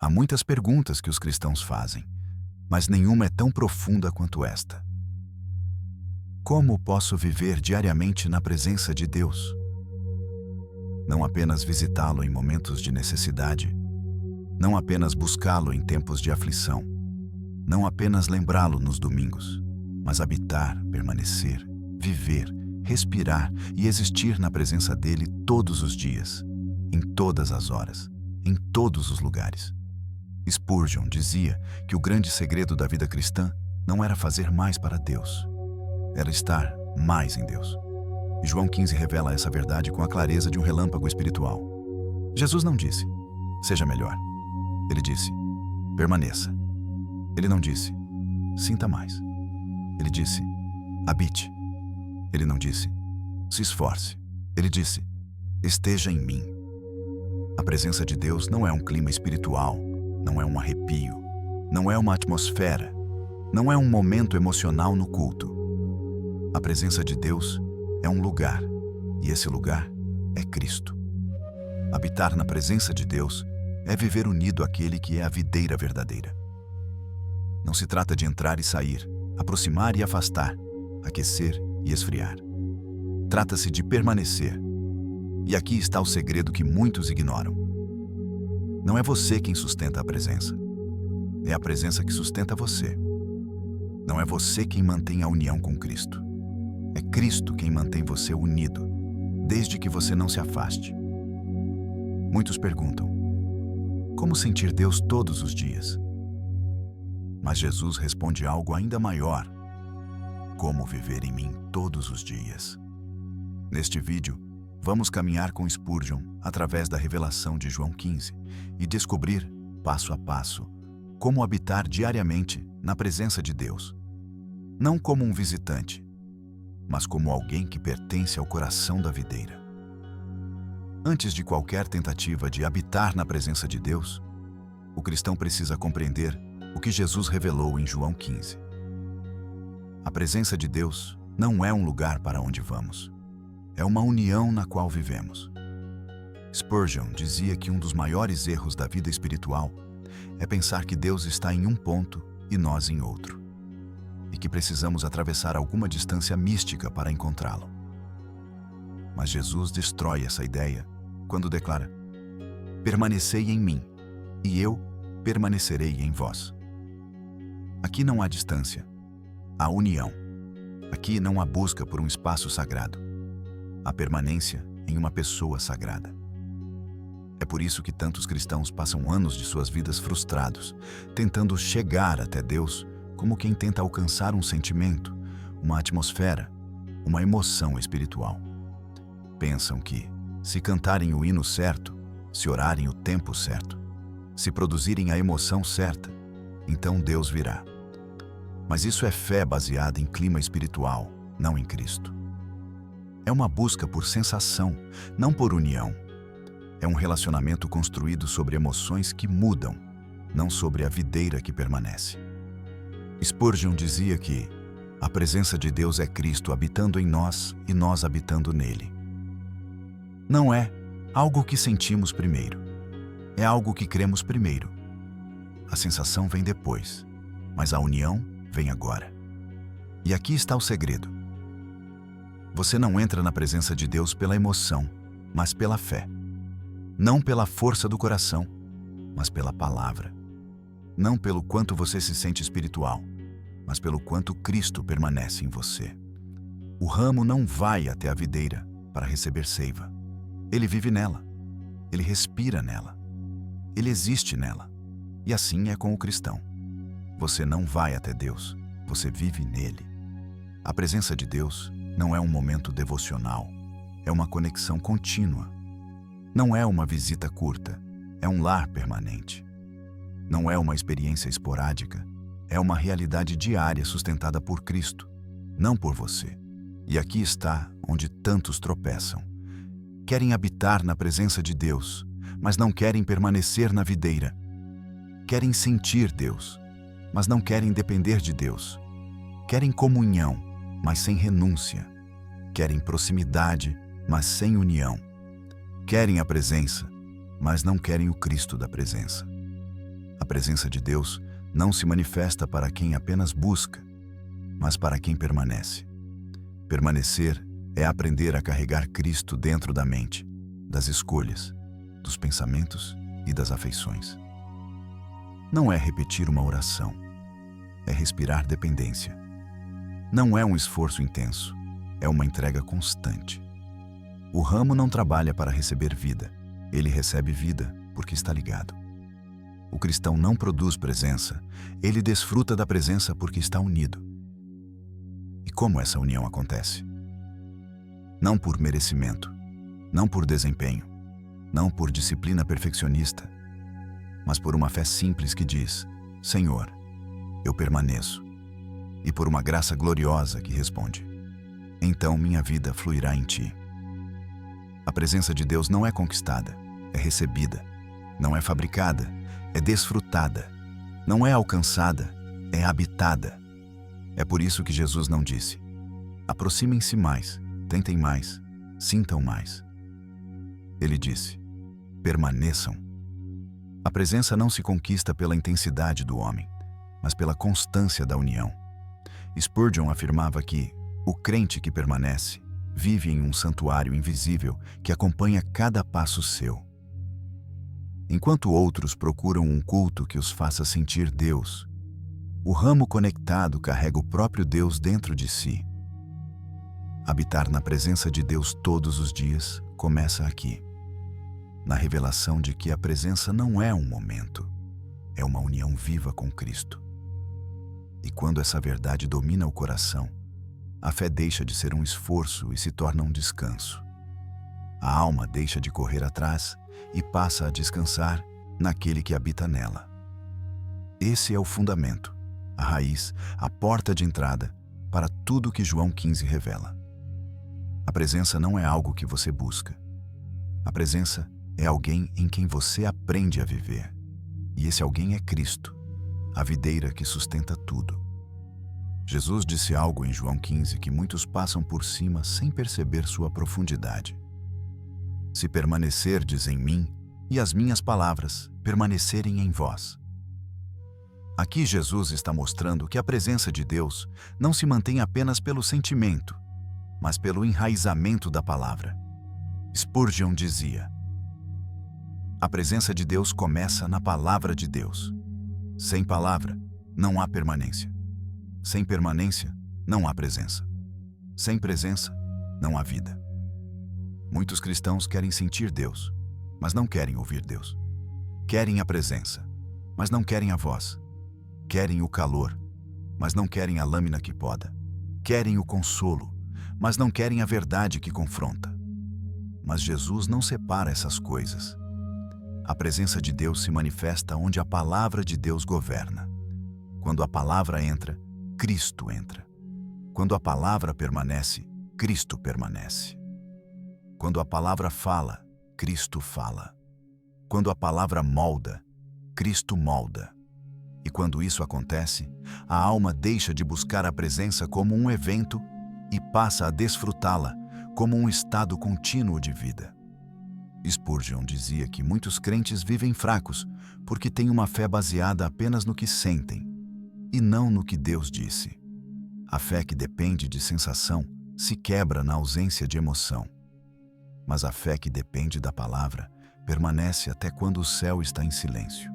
Há muitas perguntas que os cristãos fazem, mas nenhuma é tão profunda quanto esta. Como posso viver diariamente na presença de Deus? Não apenas visitá-lo em momentos de necessidade, não apenas buscá-lo em tempos de aflição, não apenas lembrá-lo nos domingos, mas habitar, permanecer, viver, respirar e existir na presença dele todos os dias, em todas as horas, em todos os lugares. Spurgeon dizia que o grande segredo da vida cristã não era fazer mais para Deus, era estar mais em Deus. E João 15 revela essa verdade com a clareza de um relâmpago espiritual. Jesus não disse, seja melhor. Ele disse, permaneça. Ele não disse, sinta mais. Ele disse, habite. Ele não disse, se esforce. Ele disse, esteja em mim. A presença de Deus não é um clima espiritual, não é um arrepio, não é uma atmosfera, não é um momento emocional no culto. A presença de Deus é um lugar, e esse lugar é Cristo. Habitar na presença de Deus é viver unido àquele que é a videira verdadeira. Não se trata de entrar e sair, aproximar e afastar, aquecer e esfriar. Trata-se de permanecer. E aqui está o segredo que muitos ignoram. Não é você quem sustenta a presença. É a presença que sustenta você. Não é você quem mantém a união com Cristo. É Cristo quem mantém você unido, desde que você não se afaste. Muitos perguntam, como sentir Deus todos os dias? Mas Jesus responde algo ainda maior. Como viver em mim todos os dias? Neste vídeo, vamos caminhar com Spurgeon através da revelação de João 15 e descobrir, passo a passo, como habitar diariamente na presença de Deus. Não como um visitante, mas como alguém que pertence ao coração da videira. Antes de qualquer tentativa de habitar na presença de Deus, o cristão precisa compreender o que Jesus revelou em João 15. A presença de Deus não é um lugar para onde vamos. É uma união na qual vivemos. Spurgeon dizia que um dos maiores erros da vida espiritual é pensar que Deus está em um ponto e nós em outro, e que precisamos atravessar alguma distância mística para encontrá-lo. Mas Jesus destrói essa ideia quando declara: permanecei em mim, e eu permanecerei em vós. Aqui não há distância, há união. Aqui não há busca por um espaço sagrado. A permanência em uma pessoa sagrada. É por isso que tantos cristãos passam anos de suas vidas frustrados, tentando chegar até Deus como quem tenta alcançar um sentimento, uma atmosfera, uma emoção espiritual. Pensam que, se cantarem o hino certo, se orarem o tempo certo, se produzirem a emoção certa, então Deus virá. Mas isso é fé baseada em clima espiritual, não em Cristo. É uma busca por sensação, não por união. É um relacionamento construído sobre emoções que mudam, não sobre a videira que permanece. Spurgeon dizia que a presença de Deus é Cristo habitando em nós e nós habitando nele. Não é algo que sentimos primeiro, é algo que cremos primeiro. A sensação vem depois, mas a união vem agora. E aqui está o segredo. Você não entra na presença de Deus pela emoção, mas pela fé. Não pela força do coração, mas pela palavra. Não pelo quanto você se sente espiritual, mas pelo quanto Cristo permanece em você. O ramo não vai até a videira para receber seiva. Ele vive nela. Ele respira nela. Ele existe nela. E assim é com o cristão. Você não vai até Deus, você vive nele. A presença de Deus não é um momento devocional, é uma conexão contínua. Não é uma visita curta, é um lar permanente. Não é uma experiência esporádica, é uma realidade diária sustentada por Cristo, não por você. E aqui está onde tantos tropeçam. Querem habitar na presença de Deus, mas não querem permanecer na videira. Querem sentir Deus, mas não querem depender de Deus. Querem comunhão, mas sem renúncia. Querem proximidade, mas sem união. Querem a presença, mas não querem o Cristo da presença. presença de Deus não se manifesta para quem apenas busca, mas para quem permanece. Permanecer é aprender a carregar Cristo dentro da mente, das escolhas, dos pensamentos e das afeições. Não é repetir uma oração, é respirar dependência. Não é um esforço intenso, é uma entrega constante. O ramo não trabalha para receber vida, ele recebe vida porque está ligado. O cristão não produz presença, ele desfruta da presença porque está unido. E como essa união acontece? Não por merecimento, não por desempenho, não por disciplina perfeccionista, mas por uma fé simples que diz: Senhor, eu permaneço, e por uma graça gloriosa que responde: então minha vida fluirá em ti. A presença de Deus não é conquistada, é recebida, não é fabricada, é desfrutada, não é alcançada, é habitada. É por isso que Jesus não disse: aproximem-se mais, tentem mais, sintam mais. Ele disse: permaneçam. A presença não se conquista pela intensidade do homem, mas pela constância da união. Spurgeon afirmava que o crente que permanece vive em um santuário invisível que acompanha cada passo seu. Enquanto outros procuram um culto que os faça sentir Deus, o ramo conectado carrega o próprio Deus dentro de si. Habitar na presença de Deus todos os dias começa aqui, na revelação de que a presença não é um momento, é uma união viva com Cristo. E quando essa verdade domina o coração, a fé deixa de ser um esforço e se torna um descanso. A alma deixa de correr atrás e passa a descansar naquele que habita nela. Esse é o fundamento, a raiz, a porta de entrada para tudo que João 15 revela. A presença não é algo que você busca. A presença é alguém em quem você aprende a viver. E esse alguém é Cristo, a videira que sustenta tudo. Jesus disse algo em João 15 que muitos passam por cima sem perceber sua profundidade. Se permanecerdes em mim e as minhas palavras permanecerem em vós. Aqui Jesus está mostrando que a presença de Deus não se mantém apenas pelo sentimento, mas pelo enraizamento da palavra. Spurgeon dizia: a presença de Deus começa na palavra de Deus. Sem palavra, não há permanência. Sem permanência, não há presença. Sem presença, não há vida. Muitos cristãos querem sentir Deus, mas não querem ouvir Deus. Querem a presença, mas não querem a voz. Querem o calor, mas não querem a lâmina que poda. Querem o consolo, mas não querem a verdade que confronta. Mas Jesus não separa essas coisas. A presença de Deus se manifesta onde a palavra de Deus governa. Quando a palavra entra, Cristo entra. Quando a palavra permanece, Cristo permanece. Quando a palavra fala, Cristo fala. Quando a palavra molda, Cristo molda. E quando isso acontece, a alma deixa de buscar a presença como um evento e passa a desfrutá-la como um estado contínuo de vida. Spurgeon dizia que muitos crentes vivem fracos porque têm uma fé baseada apenas no que sentem e não no que Deus disse. A fé que depende de sensação se quebra na ausência de emoção. Mas a fé que depende da palavra permanece até quando o céu está em silêncio.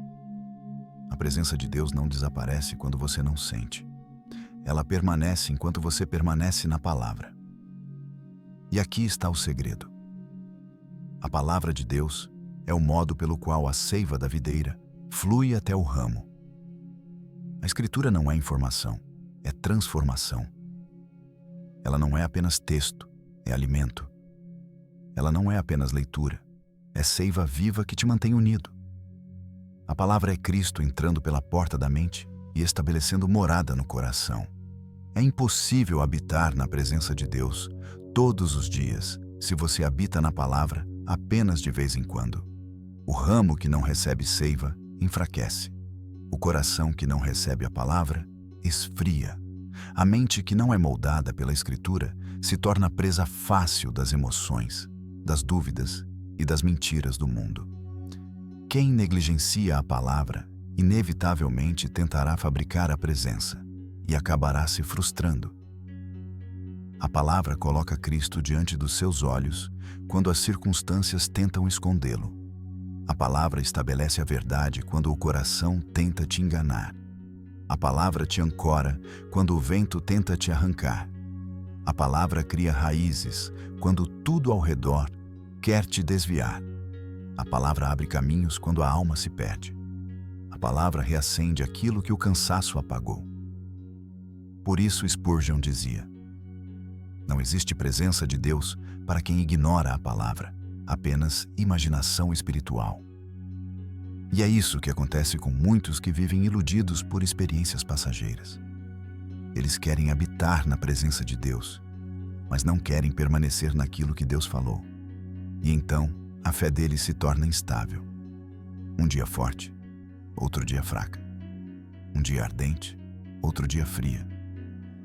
A presença de Deus não desaparece quando você não sente. Ela permanece enquanto você permanece na palavra. E aqui está o segredo. A palavra de Deus é o modo pelo qual a seiva da videira flui até o ramo. A Escritura não é informação, é transformação. Ela não é apenas texto, é alimento. Ela não é apenas leitura, é seiva viva que te mantém unido. A palavra é Cristo entrando pela porta da mente e estabelecendo morada no coração. É impossível habitar na presença de Deus todos os dias se você habita na palavra apenas de vez em quando. O ramo que não recebe seiva enfraquece. O coração que não recebe a palavra esfria. A mente que não é moldada pela Escritura se torna presa fácil das emoções, das dúvidas e das mentiras do mundo. Quem negligencia a palavra inevitavelmente tentará fabricar a presença e acabará se frustrando. A palavra coloca Cristo diante dos seus olhos quando as circunstâncias tentam escondê-lo. A palavra estabelece a verdade quando o coração tenta te enganar. A palavra te ancora quando o vento tenta te arrancar. A palavra cria raízes quando tudo ao redor quer te desviar. A palavra abre caminhos quando a alma se perde. A palavra reacende aquilo que o cansaço apagou. Por isso Spurgeon dizia: não existe presença de Deus para quem ignora a palavra, apenas imaginação espiritual. E é isso que acontece com muitos que vivem iludidos por experiências passageiras. Eles querem habitar na presença de Deus, mas não querem permanecer naquilo que Deus falou. E então, a fé deles se torna instável. Um dia forte, outro dia fraca. Um dia ardente, outro dia fria.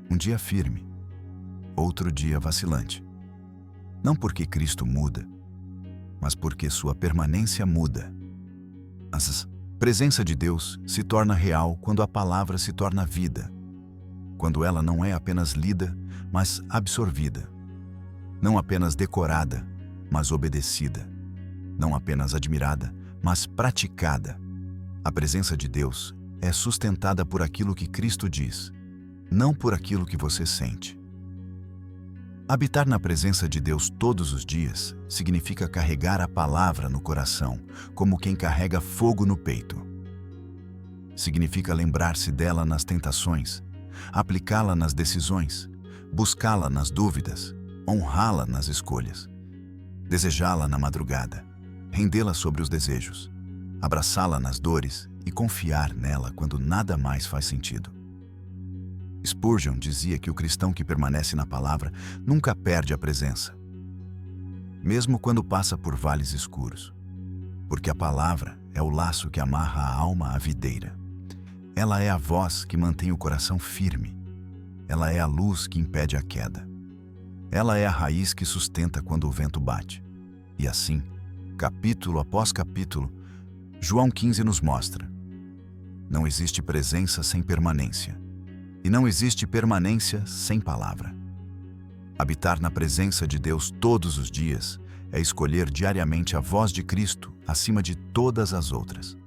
Um dia firme, outro dia vacilante. Não porque Cristo muda, mas porque sua permanência muda. A presença de Deus se torna real quando a palavra se torna vida, quando ela não é apenas lida, mas absorvida, não apenas decorada, mas obedecida, não apenas admirada, mas praticada. A presença de Deus é sustentada por aquilo que Cristo diz, não por aquilo que você sente. Habitar na presença de Deus todos os dias significa carregar a palavra no coração, como quem carrega fogo no peito. Significa lembrar-se dela nas tentações, aplicá-la nas decisões, buscá-la nas dúvidas, honrá-la nas escolhas, desejá-la na madrugada, rendê-la sobre os desejos, abraçá-la nas dores e confiar nela quando nada mais faz sentido. Spurgeon dizia que o cristão que permanece na palavra nunca perde a presença, mesmo quando passa por vales escuros, porque a palavra é o laço que amarra a alma à videira. Ela é a voz que mantém o coração firme. Ela é a luz que impede a queda. Ela é a raiz que sustenta quando o vento bate. E assim, capítulo após capítulo, João 15 nos mostra: não existe presença sem permanência. E não existe permanência sem palavra. Habitar na presença de Deus todos os dias é escolher diariamente a voz de Cristo acima de todas as outras.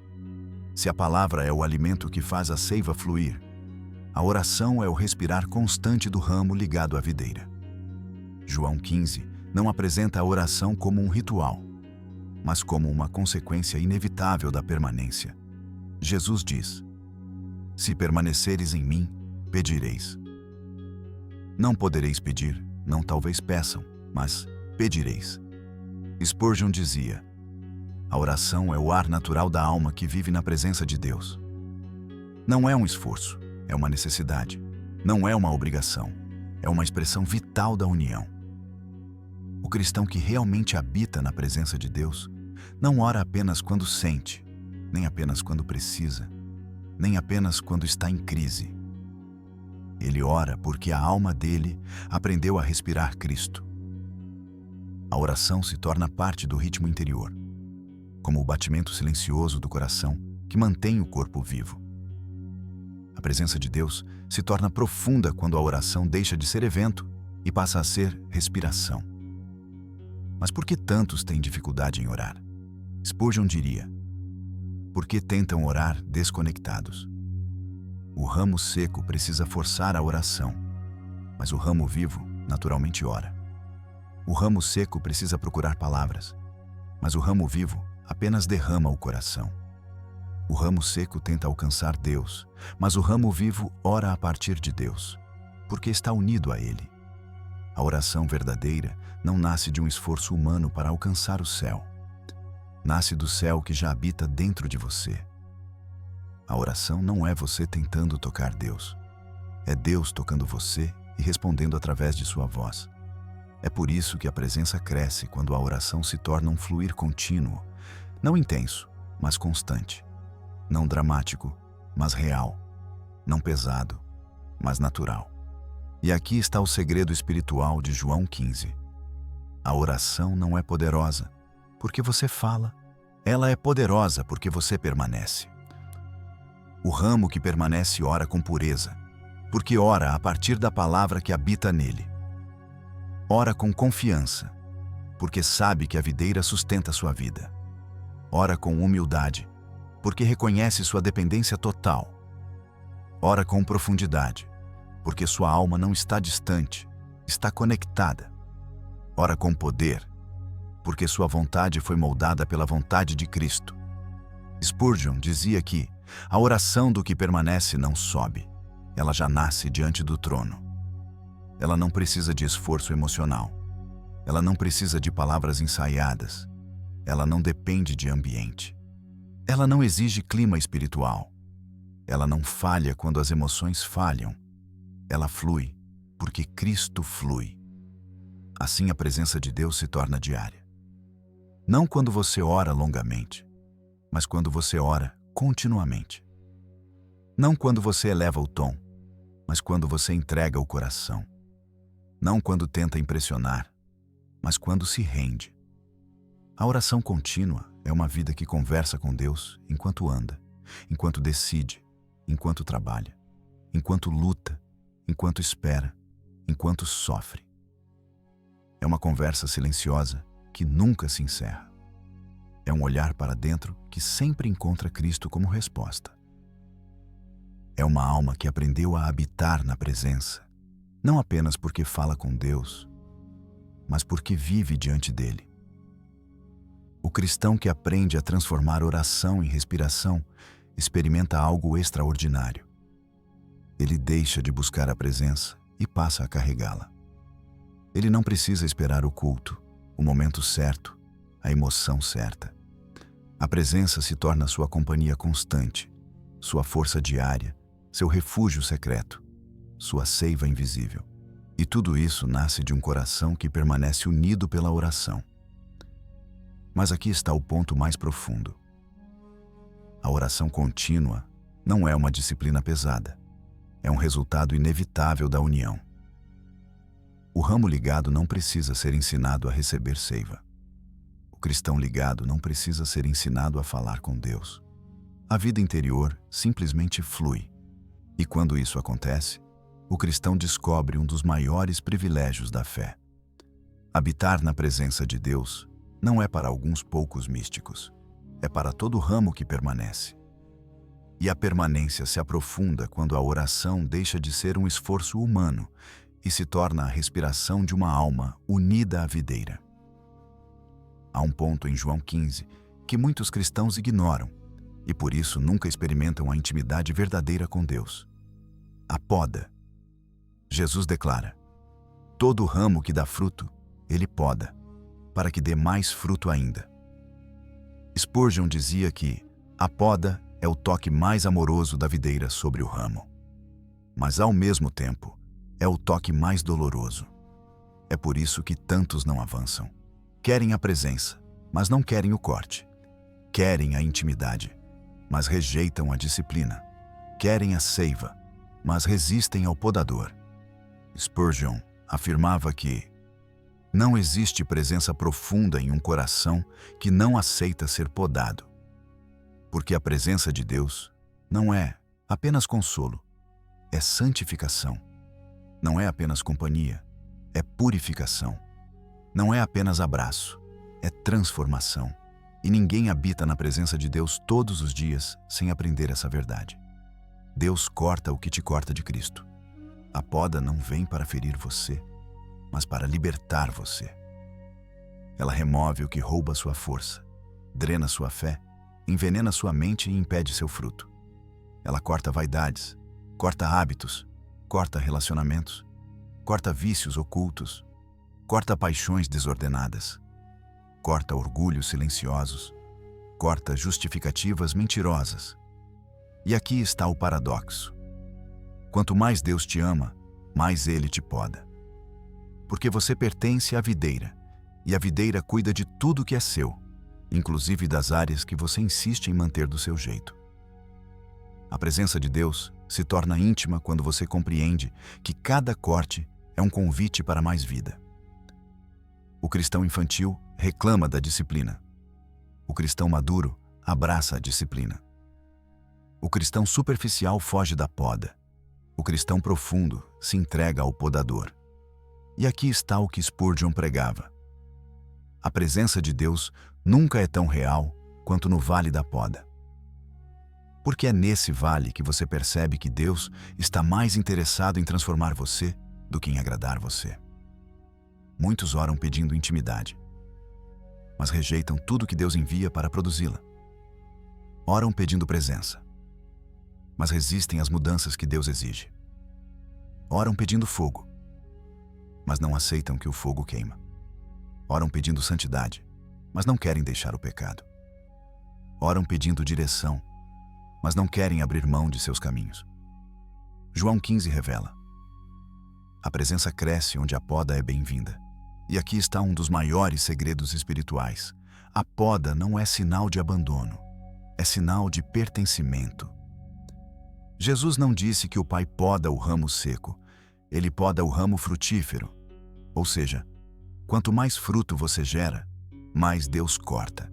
Se a palavra é o alimento que faz a seiva fluir, a oração é o respirar constante do ramo ligado à videira. João 15 não apresenta a oração como um ritual, mas como uma consequência inevitável da permanência. Jesus diz: se permaneceres em mim, pedireis. Não podereis pedir, não talvez peçam, mas pedireis. Spurgeon dizia: a oração é o ar natural da alma que vive na presença de Deus. Não é um esforço, é uma necessidade. Não é uma obrigação, é uma expressão vital da união. O cristão que realmente habita na presença de Deus não ora apenas quando sente, nem apenas quando precisa, nem apenas quando está em crise. Ele ora porque a alma dele aprendeu a respirar Cristo. A oração se torna parte do ritmo interior, como o batimento silencioso do coração que mantém o corpo vivo. A presença de Deus se torna profunda quando a oração deixa de ser evento e passa a ser respiração. Mas por que tantos têm dificuldade em orar? Spurgeon diria: porque tentam orar desconectados. O ramo seco precisa forçar a oração, mas o ramo vivo naturalmente ora. O ramo seco precisa procurar palavras, mas o ramo vivo apenas derrama o coração. O ramo seco tenta alcançar Deus, mas o ramo vivo ora a partir de Deus, porque está unido a Ele. A oração verdadeira não nasce de um esforço humano para alcançar o céu. Nasce do céu que já habita dentro de você. A oração não é você tentando tocar Deus. É Deus tocando você e respondendo através de sua voz. É por isso que a presença cresce quando a oração se torna um fluir contínuo, não intenso, mas constante. Não dramático, mas real. Não pesado, mas natural. E aqui está o segredo espiritual de João 15. A oração não é poderosa porque você fala. Ela é poderosa porque você permanece. O ramo que permanece ora com pureza, porque ora a partir da palavra que habita nele. Ora com confiança, porque sabe que a videira sustenta sua vida. Ora com humildade, porque reconhece sua dependência total. Ora com profundidade, porque sua alma não está distante, está conectada. Ora com poder, porque sua vontade foi moldada pela vontade de Cristo. Spurgeon dizia que a oração do que permanece não sobe, ela já nasce diante do trono. Ela não precisa de esforço emocional, ela não precisa de palavras ensaiadas, ela não depende de ambiente. Ela não exige clima espiritual, ela não falha quando as emoções falham, ela flui porque Cristo flui. Assim a presença de Deus se torna diária. Não quando você ora longamente, mas quando você ora continuamente. Não quando você eleva o tom, mas quando você entrega o coração. Não quando tenta impressionar, mas quando se rende. A oração contínua é uma vida que conversa com Deus enquanto anda, enquanto decide, enquanto trabalha, enquanto luta, enquanto espera, enquanto sofre. É uma conversa silenciosa que nunca se encerra. É um olhar para dentro que sempre encontra Cristo como resposta. É uma alma que aprendeu a habitar na presença, não apenas porque fala com Deus, mas porque vive diante dele. O cristão que aprende a transformar oração em respiração experimenta algo extraordinário. Ele deixa de buscar a presença e passa a carregá-la. Ele não precisa esperar o culto, o momento certo, a emoção certa. A presença se torna sua companhia constante, sua força diária, seu refúgio secreto, sua seiva invisível. E tudo isso nasce de um coração que permanece unido pela oração. Mas aqui está o ponto mais profundo. A oração contínua não é uma disciplina pesada, é um resultado inevitável da união. O ramo ligado não precisa ser ensinado a receber seiva. O cristão ligado não precisa ser ensinado a falar com Deus. A vida interior simplesmente flui. E quando isso acontece, o cristão descobre um dos maiores privilégios da fé. Habitar na presença de Deus não é para alguns poucos místicos, é para todo ramo que permanece. E a permanência se aprofunda quando a oração deixa de ser um esforço humano e se torna a respiração de uma alma unida à videira. Há um ponto em João 15 que muitos cristãos ignoram e por isso nunca experimentam a intimidade verdadeira com Deus. A poda. Jesus declara: todo ramo que dá fruto, ele poda, para que dê mais fruto ainda. Spurgeon dizia que a poda é o toque mais amoroso da videira sobre o ramo, mas ao mesmo tempo é o toque mais doloroso. É por isso que tantos não avançam. Querem a presença, mas não querem o corte. Querem a intimidade, mas rejeitam a disciplina. Querem a seiva, mas resistem ao podador. Spurgeon afirmava que não existe presença profunda em um coração que não aceita ser podado. Porque a presença de Deus não é apenas consolo, é santificação. Não é apenas companhia, é purificação. Não é apenas abraço, é transformação. E ninguém habita na presença de Deus todos os dias sem aprender essa verdade. Deus corta o que te corta de Cristo. A poda não vem para ferir você, mas para libertar você. Ela remove o que rouba sua força, drena sua fé, envenena sua mente e impede seu fruto. Ela corta vaidades, corta hábitos, corta relacionamentos, corta vícios ocultos, corta paixões desordenadas, corta orgulhos silenciosos, corta justificativas mentirosas. E aqui está o paradoxo. Quanto mais Deus te ama, mais Ele te poda. Porque você pertence à videira, e a videira cuida de tudo que é seu, inclusive das áreas que você insiste em manter do seu jeito. A presença de Deus se torna íntima quando você compreende que cada corte é um convite para mais vida. O cristão infantil reclama da disciplina. O cristão maduro abraça a disciplina. O cristão superficial foge da poda. O cristão profundo se entrega ao podador. E aqui está o que Spurgeon pregava. A presença de Deus nunca é tão real quanto no vale da poda. Porque é nesse vale que você percebe que Deus está mais interessado em transformar você do que em agradar você. Muitos oram pedindo intimidade, mas rejeitam tudo que Deus envia para produzi-la. Oram pedindo presença, mas resistem às mudanças que Deus exige. Oram pedindo fogo, mas não aceitam que o fogo queima. Oram pedindo santidade, mas não querem deixar o pecado. Oram pedindo direção, mas não querem abrir mão de seus caminhos. João 15 revela: a presença cresce onde a poda é bem-vinda. E aqui está um dos maiores segredos espirituais. A poda não é sinal de abandono, é sinal de pertencimento. Jesus não disse que o Pai poda o ramo seco, ele poda o ramo frutífero. Ou seja, quanto mais fruto você gera, mais Deus corta.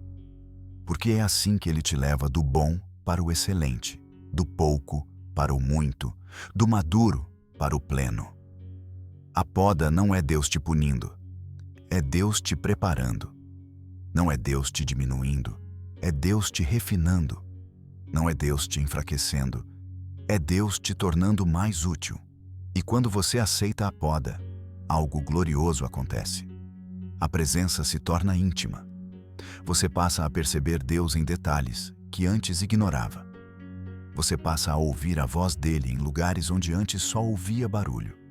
Porque é assim que ele te leva do bom para o excelente, do pouco para o muito, do maduro para o pleno. A poda não é Deus te punindo, é Deus te preparando. Não é Deus te diminuindo, é Deus te refinando. Não é Deus te enfraquecendo, é Deus te tornando mais útil. E quando você aceita a poda, algo glorioso acontece. A presença se torna íntima. Você passa a perceber Deus em detalhes que antes ignorava. Você passa a ouvir a voz dele em lugares onde antes só ouvia barulho.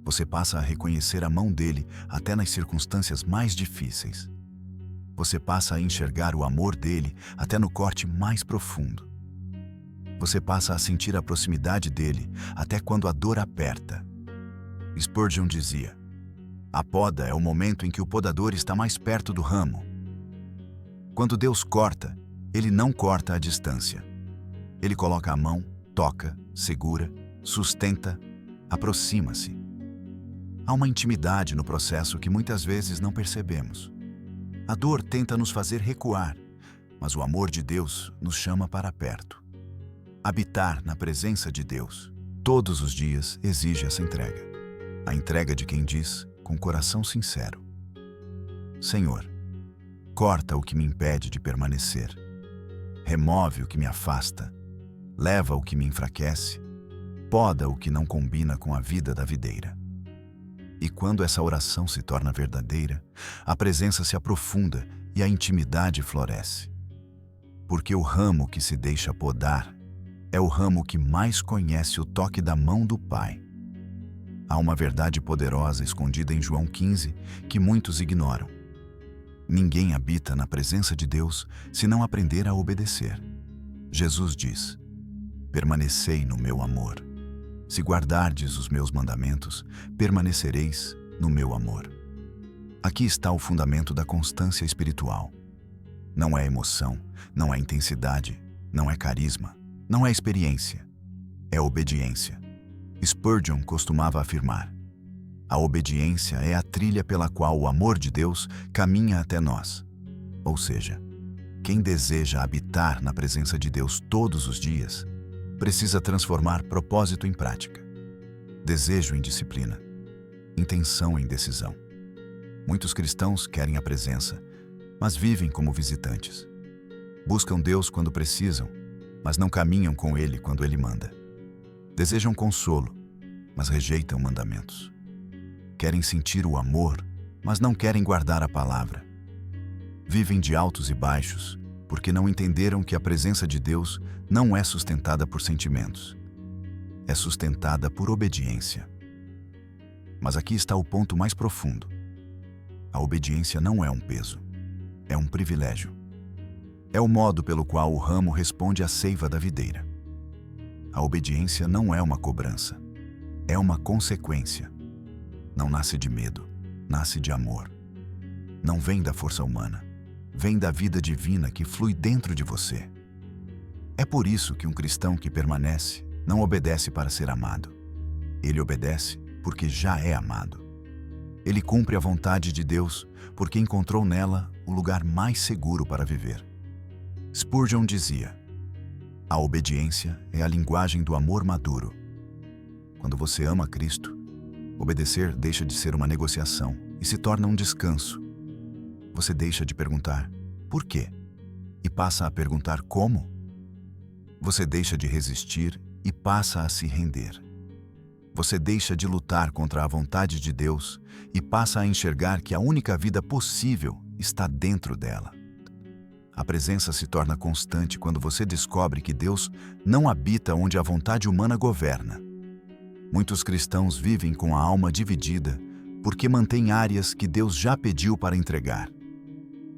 Você passa a reconhecer a mão dele até nas circunstâncias mais difíceis. Você passa a enxergar o amor dele até no corte mais profundo. Você passa a sentir a proximidade dele até quando a dor aperta. Spurgeon dizia: a poda é o momento em que o podador está mais perto do ramo. Quando Deus corta, ele não corta à distância. Ele coloca a mão, toca, segura, sustenta, aproxima-se. Há uma intimidade no processo que muitas vezes não percebemos. A dor tenta nos fazer recuar, mas o amor de Deus nos chama para perto. Habitar na presença de Deus todos os dias exige essa entrega. A entrega de quem diz, com coração sincero: Senhor, corta o que me impede de permanecer. Remove o que me afasta. Leva o que me enfraquece. Poda o que não combina com a vida da videira. E quando essa oração se torna verdadeira, a presença se aprofunda e a intimidade floresce. Porque o ramo que se deixa podar é o ramo que mais conhece o toque da mão do Pai. Há uma verdade poderosa escondida em João 15 que muitos ignoram. Ninguém habita na presença de Deus se não aprender a obedecer. Jesus diz: permanecei no meu amor. Se guardardes os meus mandamentos, permanecereis no meu amor. Aqui está o fundamento da constância espiritual. Não é emoção, não é intensidade, não é carisma, não é experiência, é obediência. Spurgeon costumava afirmar: a obediência é a trilha pela qual o amor de Deus caminha até nós. Ou seja, quem deseja habitar na presença de Deus todos os dias, precisa transformar propósito em prática, desejo em disciplina, intenção em decisão. Muitos cristãos querem a presença, mas vivem como visitantes. Buscam Deus quando precisam, mas não caminham com Ele quando Ele manda. Desejam consolo, mas rejeitam mandamentos. Querem sentir o amor, mas não querem guardar a palavra. Vivem de altos e baixos, porque não entenderam que a presença de Deus não é sustentada por sentimentos. É sustentada por obediência. Mas aqui está o ponto mais profundo. A obediência não é um peso, é um privilégio. É o modo pelo qual o ramo responde à seiva da videira. A obediência não é uma cobrança, é uma consequência. Não nasce de medo, nasce de amor. Não vem da força humana, vem da vida divina que flui dentro de você. É por isso que um cristão que permanece não obedece para ser amado. Ele obedece porque já é amado. Ele cumpre a vontade de Deus porque encontrou nela o lugar mais seguro para viver. Spurgeon dizia: A obediência é a linguagem do amor maduro. Quando você ama Cristo, obedecer deixa de ser uma negociação e se torna um descanso. Você deixa de perguntar por quê e passa a perguntar como. Você deixa de resistir e passa a se render. Você deixa de lutar contra a vontade de Deus e passa a enxergar que a única vida possível está dentro dela. A presença se torna constante quando você descobre que Deus não habita onde a vontade humana governa. Muitos cristãos vivem com a alma dividida porque mantêm áreas que Deus já pediu para entregar.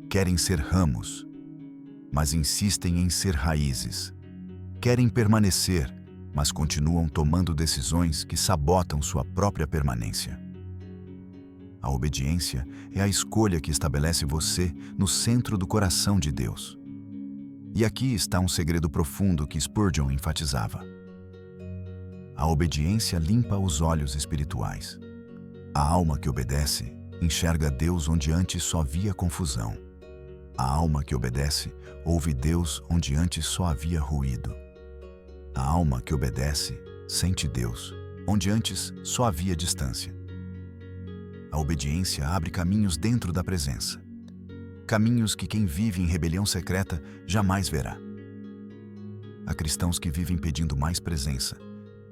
Querem ser ramos, mas insistem em ser raízes. Querem permanecer, mas continuam tomando decisões que sabotam sua própria permanência. A obediência é a escolha que estabelece você no centro do coração de Deus. E aqui está um segredo profundo que Spurgeon enfatizava. A obediência limpa os olhos espirituais. A alma que obedece enxerga Deus onde antes só via confusão. A alma que obedece ouve Deus onde antes só havia ruído. A alma que obedece sente Deus onde antes só havia distância. A obediência abre caminhos dentro da presença. Caminhos que quem vive em rebelião secreta jamais verá. Há cristãos que vivem pedindo mais presença,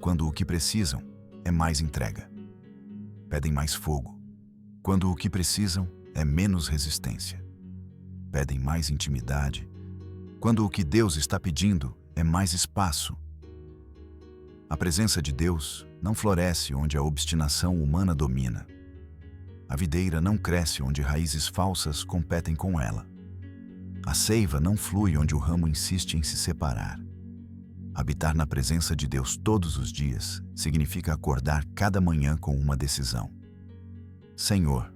quando o que precisam é mais entrega. Pedem mais fogo, quando o que precisam é menos resistência. Pedem mais intimidade, quando o que Deus está pedindo é mais espaço. A presença de Deus não floresce onde a obstinação humana domina. A videira não cresce onde raízes falsas competem com ela. A seiva não flui onde o ramo insiste em se separar. Habitar na presença de Deus todos os dias significa acordar cada manhã com uma decisão. Senhor,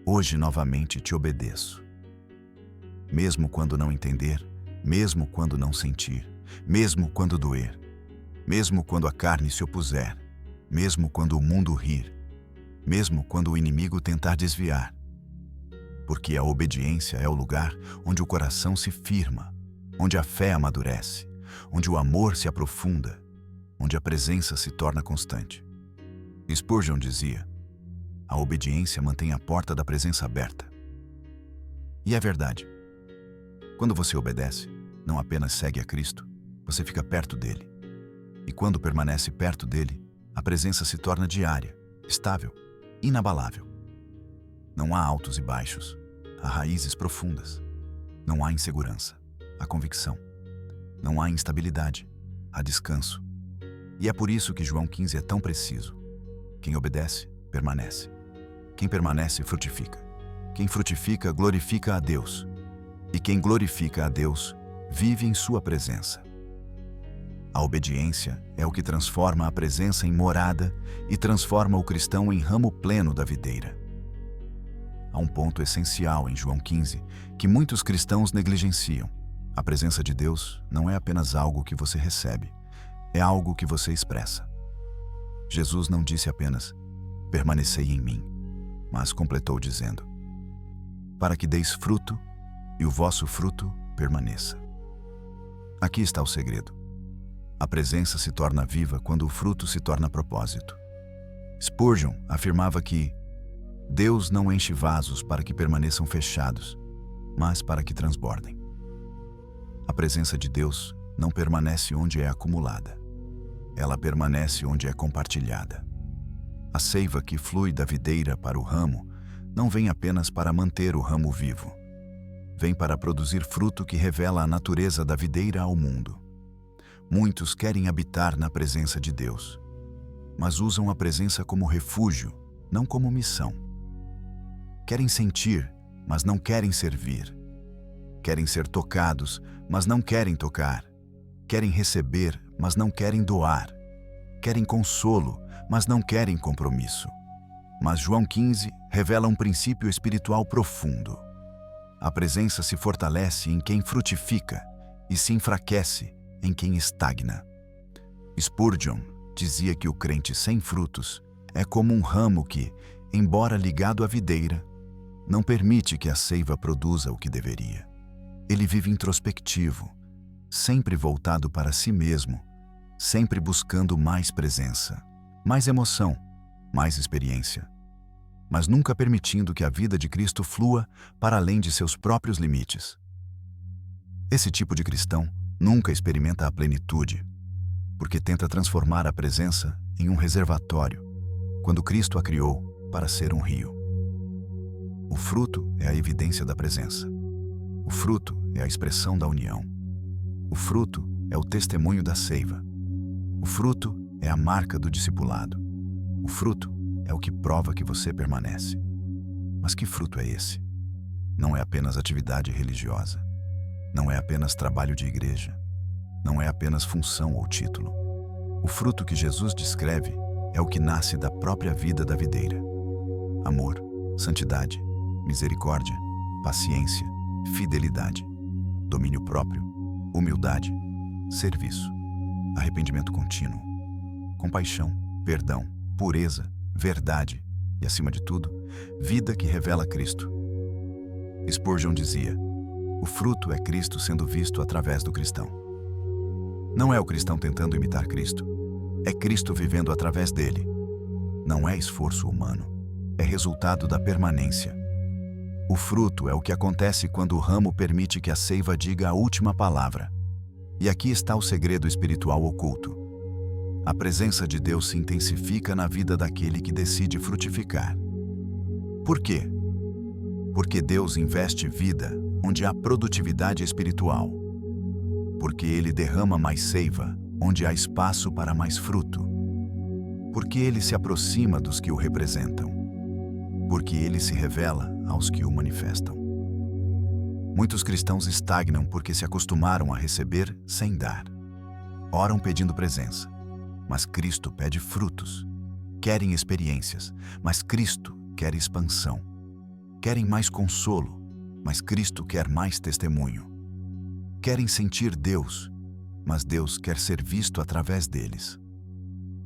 hoje novamente te obedeço. Mesmo quando não entender, mesmo quando não sentir, mesmo quando doer, mesmo quando a carne se opuser, mesmo quando o mundo rir, mesmo quando o inimigo tentar desviar. Porque a obediência é o lugar onde o coração se firma, onde a fé amadurece, onde o amor se aprofunda, onde a presença se torna constante. Spurgeon dizia: a obediência mantém a porta da presença aberta. E é verdade. Quando você obedece, não apenas segue a Cristo, você fica perto dele. E quando permanece perto dele, a presença se torna diária, estável, inabalável. Não há altos e baixos, há raízes profundas. Não há insegurança, há convicção. Não há instabilidade, há descanso. E é por isso que João 15 é tão preciso. Quem obedece, permanece. Quem permanece, frutifica. Quem frutifica, glorifica a Deus. E quem glorifica a Deus, vive em sua presença. A obediência é o que transforma a presença em morada e transforma o cristão em ramo pleno da videira. Há um ponto essencial em João 15 que muitos cristãos negligenciam. A presença de Deus não é apenas algo que você recebe, é algo que você expressa. Jesus não disse apenas, permanecei em mim, mas completou dizendo, para que deis fruto e o vosso fruto permaneça. Aqui está o segredo. A presença se torna viva quando o fruto se torna propósito. Spurgeon afirmava que Deus não enche vasos para que permaneçam fechados, mas para que transbordem. A presença de Deus não permanece onde é acumulada. Ela permanece onde é compartilhada. A seiva que flui da videira para o ramo não vem apenas para manter o ramo vivo. Vem para produzir fruto que revela a natureza da videira ao mundo. Muitos querem habitar na presença de Deus, mas usam a presença como refúgio, não como missão. Querem sentir, mas não querem servir. Querem ser tocados, mas não querem tocar. Querem receber, mas não querem doar. Querem consolo, mas não querem compromisso. Mas João 15 revela um princípio espiritual profundo. A presença se fortalece em quem frutifica e se enfraquece em quem estagna. Spurgeon dizia que o crente sem frutos é como um ramo que, embora ligado à videira, não permite que a seiva produza o que deveria. Ele vive introspectivo, sempre voltado para si mesmo, sempre buscando mais presença, mais emoção, mais experiência, mas nunca permitindo que a vida de Cristo flua para além de seus próprios limites. Esse tipo de cristão nunca experimenta a plenitude, porque tenta transformar a presença em um reservatório, quando Cristo a criou para ser um rio. O fruto é a evidência da presença. O fruto é a expressão da união. O fruto é o testemunho da seiva. O fruto é a marca do discipulado. O fruto é o que prova que você permanece. Mas que fruto é esse? Não é apenas atividade religiosa. Não é apenas trabalho de igreja. Não é apenas função ou título. O fruto que Jesus descreve é o que nasce da própria vida da videira. Amor, santidade, misericórdia, paciência, fidelidade, domínio próprio, humildade, serviço, arrependimento contínuo, compaixão, perdão, pureza, verdade e, acima de tudo, vida que revela Cristo. Spurgeon dizia: o fruto é Cristo sendo visto através do cristão. Não é o cristão tentando imitar Cristo, é Cristo vivendo através dele. Não é esforço humano, é resultado da permanência. O fruto é o que acontece quando o ramo permite que a seiva diga a última palavra. E aqui está o segredo espiritual oculto. A presença de Deus se intensifica na vida daquele que decide frutificar. Por quê? Porque Deus investe vida onde há produtividade espiritual. Porque Ele derrama mais seiva onde há espaço para mais fruto. Porque Ele se aproxima dos que o representam. Porque Ele se revela aos que o manifestam. Muitos cristãos estagnam porque se acostumaram a receber sem dar. Oram pedindo presença, mas Cristo pede frutos. Querem experiências, mas Cristo quer expansão. Querem mais consolo, mas Cristo quer mais testemunho. Querem sentir Deus, mas Deus quer ser visto através deles.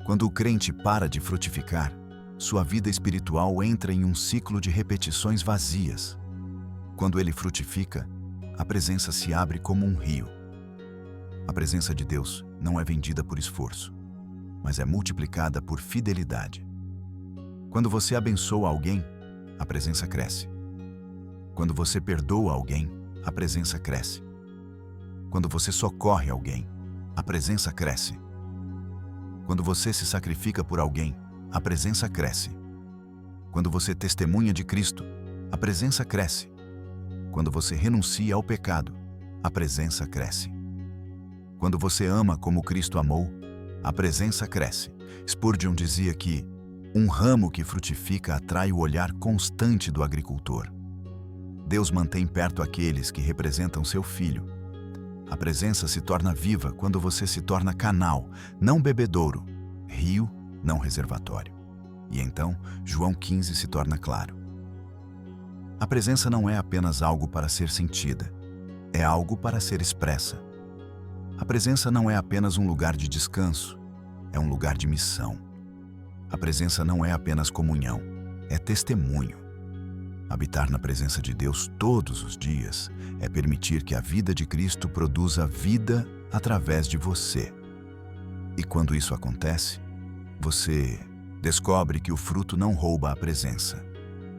Quando o crente para de frutificar, sua vida espiritual entra em um ciclo de repetições vazias. Quando ele frutifica, a presença se abre como um rio. A presença de Deus não é vendida por esforço, mas é multiplicada por fidelidade. Quando você abençoa alguém, a presença cresce. Quando você perdoa alguém, a presença cresce. Quando você socorre alguém, a presença cresce. Quando você se sacrifica por alguém, a presença cresce. Quando você testemunha de Cristo, a presença cresce. Quando você renuncia ao pecado, a presença cresce. Quando você ama como Cristo amou, a presença cresce. Spurgeon dizia que um ramo que frutifica atrai o olhar constante do agricultor. Deus mantém perto aqueles que representam seu Filho. A presença se torna viva quando você se torna canal, não bebedouro, rio, não reservatório. E então, João 15 se torna claro. A presença não é apenas algo para ser sentida, é algo para ser expressa. A presença não é apenas um lugar de descanso, é um lugar de missão. A presença não é apenas comunhão, é testemunho. Habitar na presença de Deus todos os dias é permitir que a vida de Cristo produza vida através de você. E quando isso acontece, você descobre que o fruto não rouba a presença.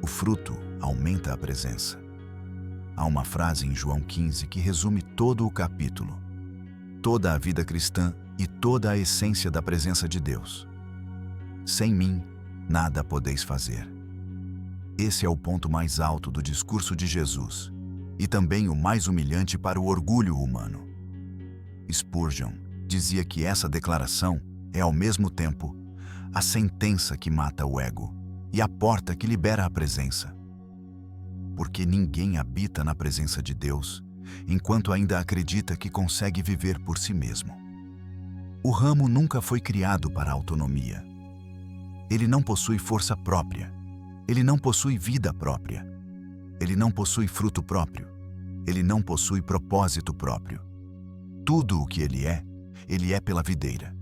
O fruto aumenta a presença. Há uma frase em João 15 que resume todo o capítulo, toda a vida cristã e toda a essência da presença de Deus. Sem mim, nada podeis fazer. Esse é o ponto mais alto do discurso de Jesus e também o mais humilhante para o orgulho humano. Spurgeon dizia que essa declaração é ao mesmo tempo a sentença que mata o ego e a porta que libera a presença. Porque ninguém habita na presença de Deus enquanto ainda acredita que consegue viver por si mesmo. O ramo nunca foi criado para a autonomia. Ele não possui força própria. Ele não possui vida própria. Ele não possui fruto próprio. Ele não possui propósito próprio. Tudo o que ele é pela videira.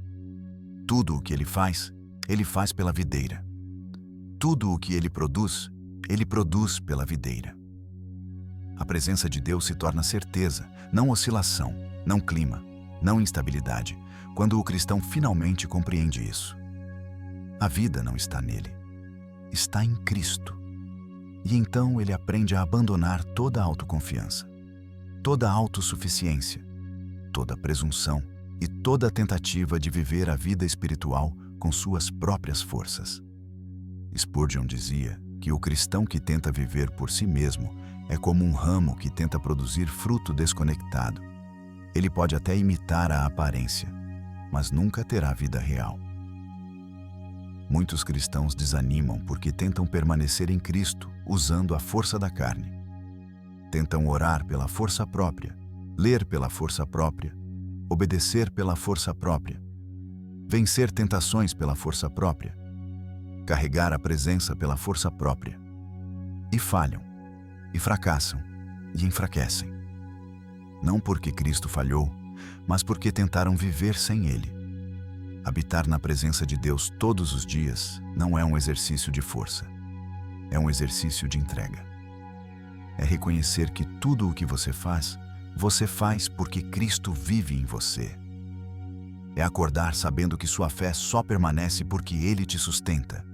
Tudo o que ele faz pela videira. Tudo o que ele produz pela videira. A presença de Deus se torna certeza, não oscilação, não clima, não instabilidade, quando o cristão finalmente compreende isso. A vida não está nele, está em Cristo. E então ele aprende a abandonar toda a autoconfiança, toda a autossuficiência, toda a presunção e toda a tentativa de viver a vida espiritual com suas próprias forças. Spurgeon dizia que o cristão que tenta viver por si mesmo é como um ramo que tenta produzir fruto desconectado. Ele pode até imitar a aparência, mas nunca terá vida real. Muitos cristãos desanimam porque tentam permanecer em Cristo usando a força da carne. Tentam orar pela força própria, ler pela força própria, obedecer pela força própria, vencer tentações pela força própria, carregar a presença pela força própria. E falham, e fracassam, e enfraquecem. Não porque Cristo falhou, mas porque tentaram viver sem Ele. Habitar na presença de Deus todos os dias não é um exercício de força, é um exercício de entrega. É reconhecer que tudo o que você faz porque Cristo vive em você. É acordar sabendo que sua fé só permanece porque Ele te sustenta.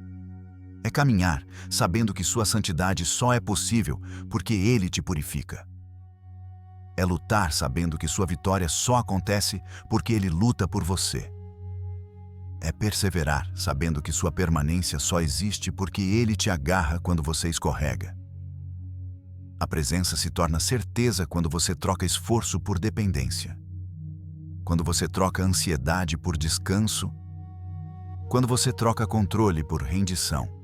É caminhar sabendo que sua santidade só é possível porque Ele te purifica. É lutar sabendo que sua vitória só acontece porque Ele luta por você. É perseverar sabendo que sua permanência só existe porque Ele te agarra quando você escorrega. A presença se torna certeza quando você troca esforço por dependência. Quando você troca ansiedade por descanso. Quando você troca controle por rendição.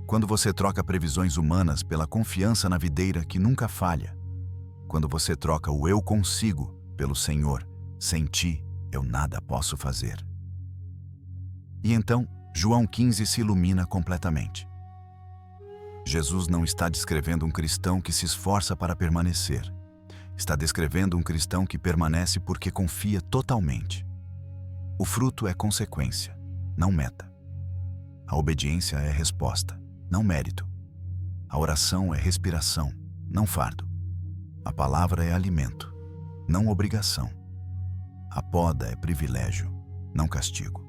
Quando você troca previsões humanas pela confiança na videira que nunca falha. Quando você troca o eu consigo pelo Senhor, sem ti eu nada posso fazer. E então, João 15 se ilumina completamente. Jesus não está descrevendo um cristão que se esforça para permanecer. Está descrevendo um cristão que permanece porque confia totalmente. O fruto é consequência, não meta. A obediência é resposta, não mérito. A oração é respiração, não fardo. A palavra é alimento, não obrigação. A poda é privilégio, não castigo.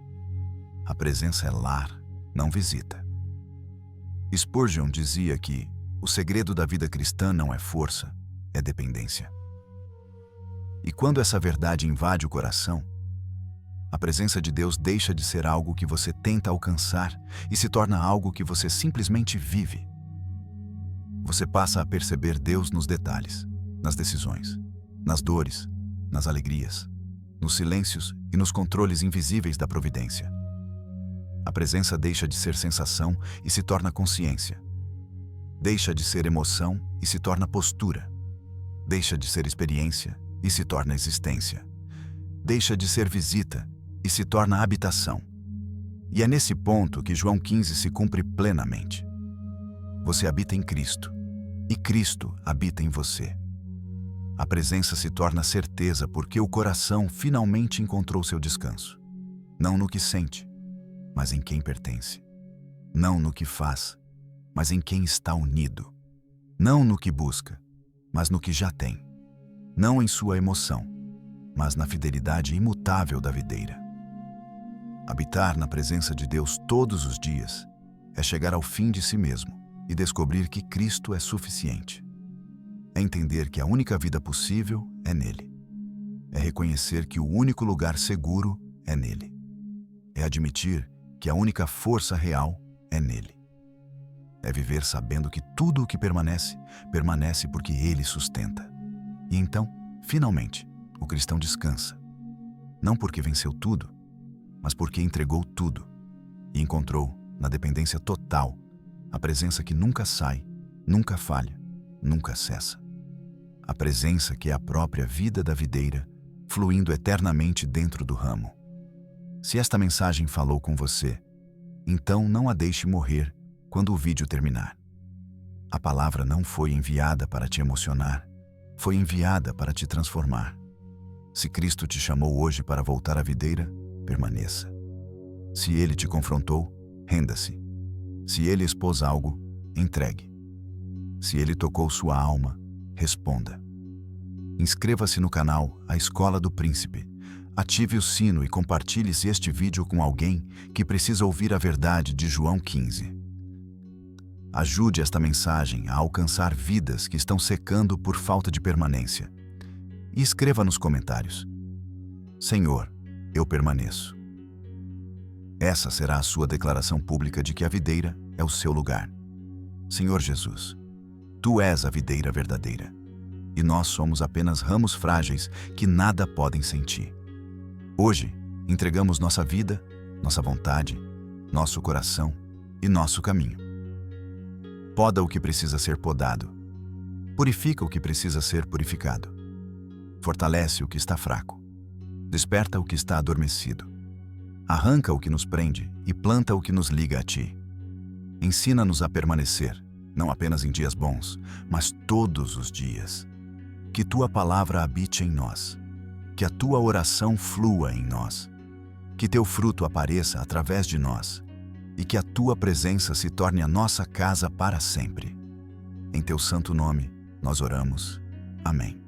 A presença é lar, não visita. Spurgeon dizia que o segredo da vida cristã não é força, é dependência. E quando essa verdade invade o coração, a presença de Deus deixa de ser algo que você tenta alcançar e se torna algo que você simplesmente vive. Você passa a perceber Deus nos detalhes, nas decisões, nas dores, nas alegrias, nos silêncios e nos controles invisíveis da providência. A presença deixa de ser sensação e se torna consciência. Deixa de ser emoção e se torna postura. Deixa de ser experiência e se torna existência. Deixa de ser visita e se torna habitação. E é nesse ponto que João 15 se cumpre plenamente. Você habita em Cristo, e Cristo habita em você. A presença se torna certeza porque o coração finalmente encontrou seu descanso. Não no que sente, mas em quem pertence. Não no que faz, mas em quem está unido. Não no que busca, mas no que já tem. Não em sua emoção, mas na fidelidade imutável da videira. Habitar na presença de Deus todos os dias é chegar ao fim de si mesmo e descobrir que Cristo é suficiente. É entender que a única vida possível é nele. É reconhecer que o único lugar seguro é nele. É admitir que a única força real é nele. É viver sabendo que tudo o que permanece, permanece porque ele sustenta. E então, finalmente, o cristão descansa. Não porque venceu tudo, mas porque entregou tudo e encontrou, na dependência total, a presença que nunca sai, nunca falha, nunca cessa. A presença que é a própria vida da videira, fluindo eternamente dentro do ramo. Se esta mensagem falou com você, então não a deixe morrer quando o vídeo terminar. A palavra não foi enviada para te emocionar, foi enviada para te transformar. Se Cristo te chamou hoje para voltar à videira, permaneça. Se Ele te confrontou, renda-se. Se Ele expôs algo, entregue. Se ele tocou sua alma, responda. Inscreva-se no canal A Escola do Príncipe. Ative o sino e compartilhe-se este vídeo com alguém que precisa ouvir a verdade de João 15. Ajude esta mensagem a alcançar vidas que estão secando por falta de permanência. E escreva nos comentários: Senhor, eu permaneço. Essa será a sua declaração pública de que a videira é o seu lugar. Senhor Jesus, Tu és a videira verdadeira, e nós somos apenas ramos frágeis que nada podem sentir. Hoje, entregamos nossa vida, nossa vontade, nosso coração e nosso caminho. Poda o que precisa ser podado. Purifica o que precisa ser purificado. Fortalece o que está fraco. Desperta o que está adormecido. Arranca o que nos prende e planta o que nos liga a Ti. Ensina-nos a permanecer, não apenas em dias bons, mas todos os dias. Que Tua palavra habite em nós. Que a Tua oração flua em nós. Que Teu fruto apareça através de nós. E que a Tua presença se torne a nossa casa para sempre. Em Teu santo nome, nós oramos. Amém.